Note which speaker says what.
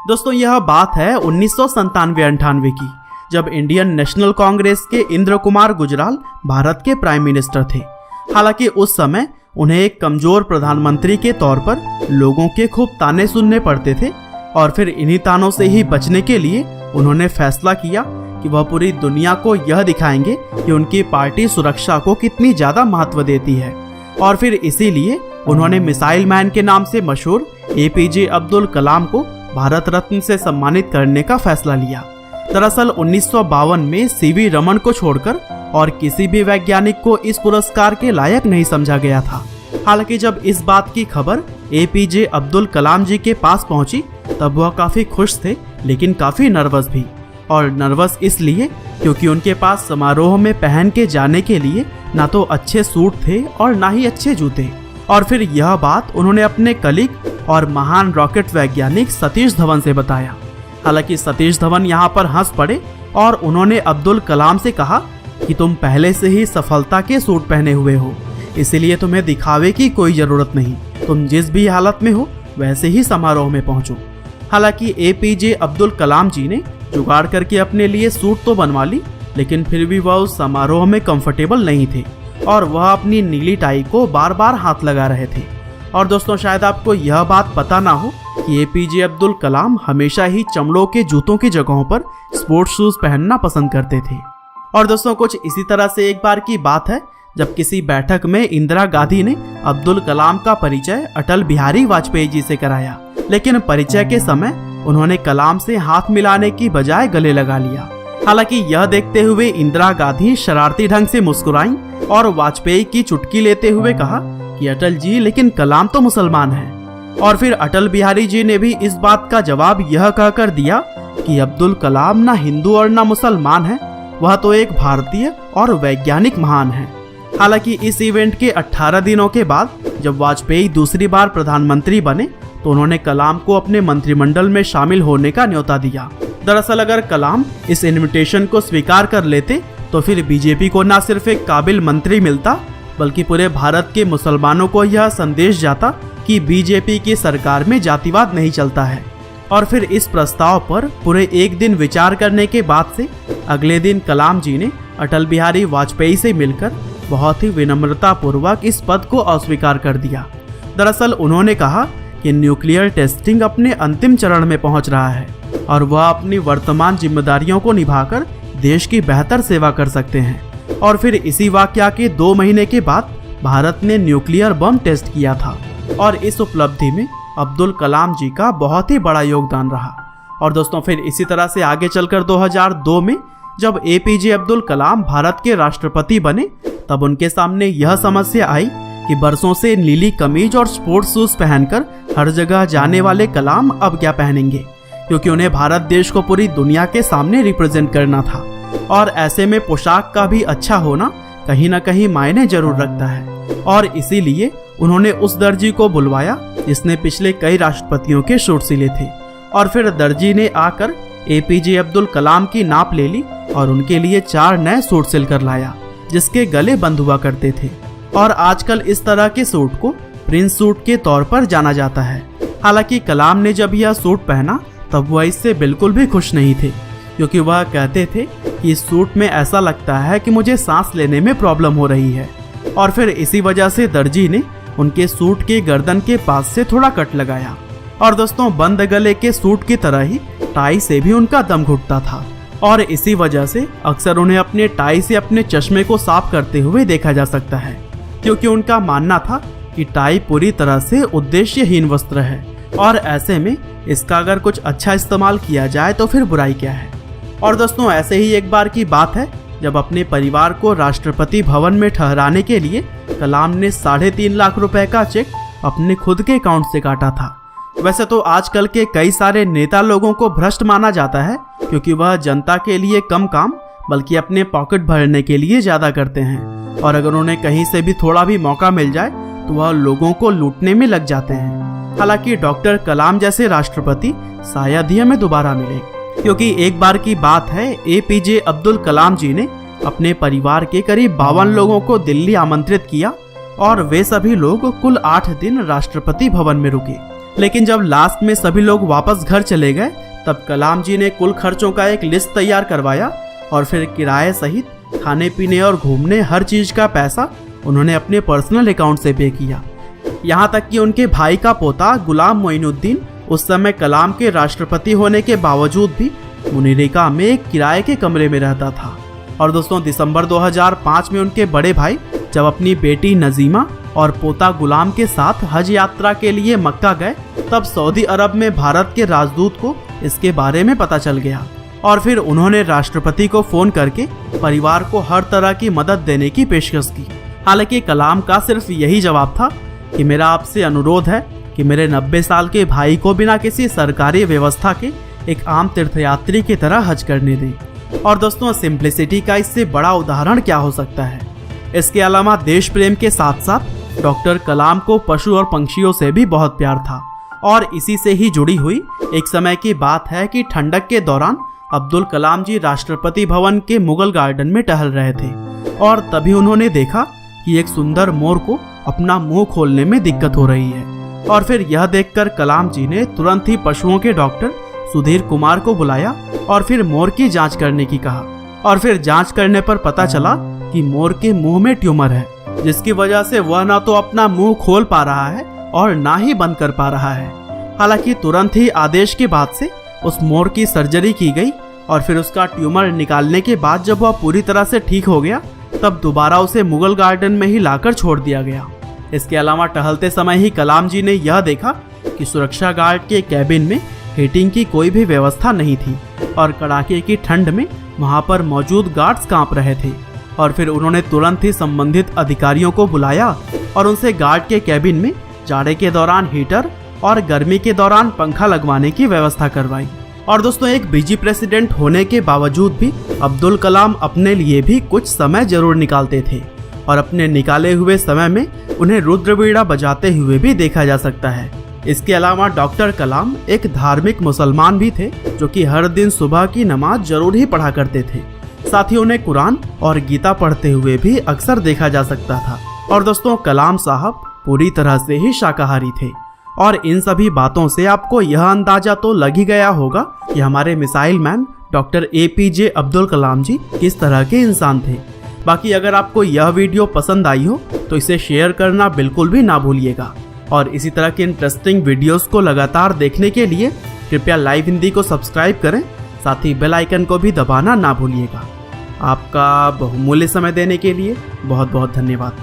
Speaker 1: दोस्तों यह बात है 1997-98 की, जब इंडियन नेशनल कांग्रेस के इंद्र कुमार गुजराल भारत के प्राइम मिनिस्टर थे। हालांकि उस समय उन्हें एक कमजोर प्रधानमंत्री के तौर पर लोगों के खूब ताने सुनने पड़ते थे और फिर इन्हीं तानों से ही बचने के लिए उन्होंने फैसला किया कि वह पूरी दुनिया को यह दिखाएंगे कि उनकी पार्टी सुरक्षा को कितनी ज्यादा महत्व देती है। और फिर इसीलिए उन्होंने मिसाइल मैन के नाम से मशहूर एपीजे अब्दुल कलाम को भारत रत्न से सम्मानित करने का फैसला लिया। दरअसल 1952 में सीवी रमन को छोड़कर और किसी भी वैज्ञानिक को इस पुरस्कार के लायक नहीं समझा गया था। हालांकि जब इस बात की खबर एपीजे अब्दुल कलाम जी के पास पहुंची तब वह काफी खुश थे, लेकिन काफी नर्वस भी। और नर्वस इसलिए क्योंकि उनके पास समारोह में पहन के जाने के लिए ना तो अच्छे सूट थे और ना ही अच्छे जूते। और फिर यह बात उन्होंने अपने कलीग और महान रॉकेट वैज्ञानिक सतीश धवन से बताया। हालांकि सतीश धवन यहाँ पर हंस पड़े और उन्होंने अब्दुल कलाम से कहा कि तुम पहले से ही सफलता के सूट पहने हुए हो, इसीलिए तुम्हें दिखावे की कोई जरूरत नहीं, तुम जिस भी हालत में हो वैसे ही समारोह में पहुंचो। हालांकि एपीजे अब्दुल कलाम जी ने जुगाड़ करके अपने लिए सूट तो बनवा ली, लेकिन फिर भी वह उस समारोह में कंफर्टेबल नहीं थे और वह अपनी नीली टाई को बार बार हाथ लगा रहे थे। और दोस्तों शायद आपको यह बात पता ना हो कि एपीजे अब्दुल कलाम हमेशा ही चमड़ों के जूतों की जगहों पर स्पोर्ट्स शूज पहनना पसंद करते थे। और दोस्तों कुछ इसी तरह से एक बार की बात है जब किसी बैठक में इंदिरा गांधी ने अब्दुल कलाम का परिचय अटल बिहारी वाजपेयी जी से कराया, लेकिन परिचय के समय उन्होंने कलाम से हाथ मिलाने की बजाय गले लगा लिया। हालांकि यह देखते हुए इंदिरा गांधी शरारती ढंग से मुस्कुराईं और वाजपेयी की चुटकी लेते हुए कहा कि अटल जी, लेकिन कलाम तो मुसलमान हैं। और फिर अटल बिहारी जी ने भी इस बात का जवाब यह कहकर दिया कि अब्दुल कलाम ना हिंदू और ना मुसलमान है, वह तो एक भारतीय और वैज्ञानिक महान है। हालांकि इस इवेंट के 18 दिनों के बाद जब वाजपेयी दूसरी बार प्रधानमंत्री बने तो उन्होंने कलाम को अपने मंत्रिमंडल में शामिल होने का न्योता दिया। दरअसल अगर कलाम इस इनविटेशन को स्वीकार कर लेते तो फिर बीजेपी को न सिर्फ एक काबिल मंत्री मिलता बल्कि पूरे भारत के मुसलमानों को यह संदेश जाता कि बीजेपी की सरकार में जातिवाद नहीं चलता है। और फिर इस प्रस्ताव पर पूरे एक दिन विचार करने के बाद से अगले दिन कलाम जी ने अटल बिहारी वाजपेयी से मिलकर बहुत ही विनम्रता पूर्वक इस पद को अस्वीकार कर दिया। दरअसल उन्होंने कहा कि न्यूक्लियर टेस्टिंग अपने अंतिम चरण में पहुंच रहा है और वह अपनी वर्तमान जिम्मेदारियों को निभाकर देश की बेहतर सेवा कर सकते हैं। और फिर इसी वाकया के 2 महीने के बाद भारत ने न्यूक्लियर बम टेस्ट किया था और इस उपलब्धि में अब्दुल कलाम जी का बहुत ही बड़ा योगदान रहा। और दोस्तों फिर इसी तरह से आगे चलकर 2002 में जब एपीजे अब्दुल कलाम भारत के राष्ट्रपति बने तब उनके सामने यह समस्या आई कि बरसों से नीली कमीज और स्पोर्ट्स शूज पहनकर हर जगह जाने वाले कलाम अब क्या पहनेंगे, क्योंकि उन्हें भारत देश को पूरी दुनिया के सामने रिप्रेजेंट करना था। और ऐसे में पोशाक का भी अच्छा होना कहीं ना कहीं मायने जरूर रखता है। और इसीलिए उन्होंने उस दर्जी को बुलवाया जिसने पिछले कई राष्ट्रपतियों के सूट सिले थे। और फिर दर्जी ने आकर एपीजे अब्दुल कलाम की नाप ले ली और उनके लिए 4 नए सूट सिलकर लाया जिसके गले बंद हुआ करते थे। और आजकल इस तरह के सूट को प्रिंस सूट के तौर पर जाना जाता है। हालांकि कलाम ने जब यह सूट पहना तब वह इससे बिल्कुल भी खुश नहीं थे, क्योंकि वह कहते थे कि इस सूट में ऐसा लगता है कि मुझे सांस लेने में प्रॉब्लम हो रही है। और फिर इसी वजह से दर्जी ने उनके सूट के गर्दन के पास से थोड़ा कट लगाया। और दोस्तों बंद गले के सूट की तरह ही टाई से भी उनका दम घुटता था और इसी वजह से अक्सर उन्हें अपने टाई से अपने चश्मे को साफ करते हुए देखा जा सकता है, क्योंकि उनका मानना था कि टाई पूरी तरह से उद्देश्यहीन वस्त्र है और ऐसे में इसका अगर कुछ अच्छा इस्तेमाल किया जाए तो फिर बुराई क्या है। और दोस्तों ऐसे ही एक बार की बात है जब अपने परिवार को राष्ट्रपति भवन में ठहराने के लिए कलाम ने 3.5 लाख रुपए का चेक अपने खुद के अकाउंट से काटा था। वैसे तो आजकल के कई सारे नेता लोगों को भ्रष्ट माना जाता है, क्योंकि वह जनता के लिए कम काम बल्कि अपने पॉकेट भरने के लिए ज्यादा करते हैं और अगर उन्हें कहीं से भी थोड़ा भी मौका मिल जाए तो वह लोगों को लूटने में लग जाते हैं। हालांकि डॉक्टर कलाम जैसे राष्ट्रपति शायद ही हमें दोबारा मिले, क्योंकि एक बार की बात है एपीजे अब्दुल कलाम जी ने अपने परिवार के करीब 52 लोगों को दिल्ली आमंत्रित किया और वे सभी लोग कुल 8 दिन राष्ट्रपति भवन में रुके। लेकिन जब लास्ट में सभी लोग वापस घर चले गए तब कलाम जी ने कुल खर्चों का एक लिस्ट तैयार करवाया और फिर किराए सहित खाने पीने और घूमने हर चीज का पैसा उन्होंने अपने पर्सनल अकाउंट से पे किया। यहाँ तक कि उनके भाई का पोता गुलाम मोइनुद्दीन उस समय कलाम के राष्ट्रपति होने के बावजूद भी मुनीरिका में एक किराए के कमरे में रहता था। और दोस्तों, दिसंबर 2005 में उनके बड़े भाई जब अपनी बेटी नजीमा और पोता गुलाम के साथ हज यात्रा के लिए मक्का गए तब सऊदी अरब में भारत के राजदूत को इसके बारे में पता चल गया और फिर उन्होंने राष्ट्रपति को फोन करके परिवार को हर तरह की मदद देने की पेशकश की। हालांकि कलाम का सिर्फ यही जवाब था कि मेरा आपसे अनुरोध है कि मेरे 90 साल के भाई को बिना किसी सरकारी व्यवस्था के एक आम तीर्थयात्री की तरह हज करने दें। और दोस्तों, सिंप्लिसिटी का इससे बड़ा उदाहरण क्या हो सकता है। इसके अलावा देश प्रेम के साथ साथ डॉक्टर कलाम को पशु और पंछियों से भी बहुत प्यार था। और इसी से ही जुड़ी हुई एक समय की बात है कि ठंडक के दौरान अब्दुल कलाम जी राष्ट्रपति भवन के मुगल गार्डन में टहल रहे थे और तभी उन्होंने देखा कि एक सुंदर मोर को अपना मुंह खोलने में दिक्कत हो रही है। और फिर यह देखकर कलाम जी ने तुरंत ही पशुओं के डॉक्टर सुधीर कुमार को बुलाया और फिर मोर की जांच करने की कहा। और फिर जांच करने पर पता चला कि मोर के मुंह में ट्यूमर है, जिसकी वजह से वह ना तो अपना मुंह खोल पा रहा है और ना ही बंद कर पा रहा है। हालांकि तुरंत ही आदेश के बाद से उस मोर की सर्जरी की गई और फिर उसका ट्यूमर निकालने के बाद जब वह पूरी तरह से ठीक हो गया तब दोबारा उसे मुगल गार्डन में ही लाकर छोड़ दिया गया। इसके अलावा टहलते समय ही कलाम जी ने यह देखा कि सुरक्षा गार्ड के कैबिन में हीटिंग की कोई भी व्यवस्था नहीं थी और कड़ाके की ठंड में वहां पर मौजूद गार्ड्स कांप रहे थे। और फिर उन्होंने तुरंत ही संबंधित अधिकारियों को बुलाया और उनसे गार्ड के कैबिन में जाड़े के दौरान हीटर और गर्मी के दौरान पंखा लगवाने की व्यवस्था करवाई। और दोस्तों, एक बिजी प्रेसिडेंट होने के बावजूद भी अब्दुल कलाम अपने लिए भी कुछ समय जरूर निकालते थे और अपने निकाले हुए समय में उन्हें रुद्रवीणा बजाते हुए भी देखा जा सकता है। इसके अलावा डॉक्टर कलाम एक धार्मिक मुसलमान भी थे जो कि हर दिन सुबह की नमाज जरूर ही पढ़ा करते थे। साथ ही उन्हें कुरान और गीता पढ़ते हुए भी अक्सर देखा जा सकता था। और दोस्तों, कलाम साहब पूरी तरह से ही शाकाहारी थे। और इन सभी बातों से आपको यह अंदाजा तो लग ही गया होगा कि हमारे missile man doctor APJ Abdul Kalam ji किस तरह के इंसान थे। बाकी अगर आपको यह वीडियो पसंद आई हो तो इसे शेयर करना बिल्कुल भी ना भूलिएगा। और इसी तरह के इंटरेस्टिंग वीडियोस को लगातार देखने के लिए कृपया लाइव हिंदी को सब्सक्राइब करें, साथ ही बेल आइकन को भी दबाना ना भूलिएगा। आपका बहुमूल्य समय देने के लिए बहुत बहुत धन्यवाद।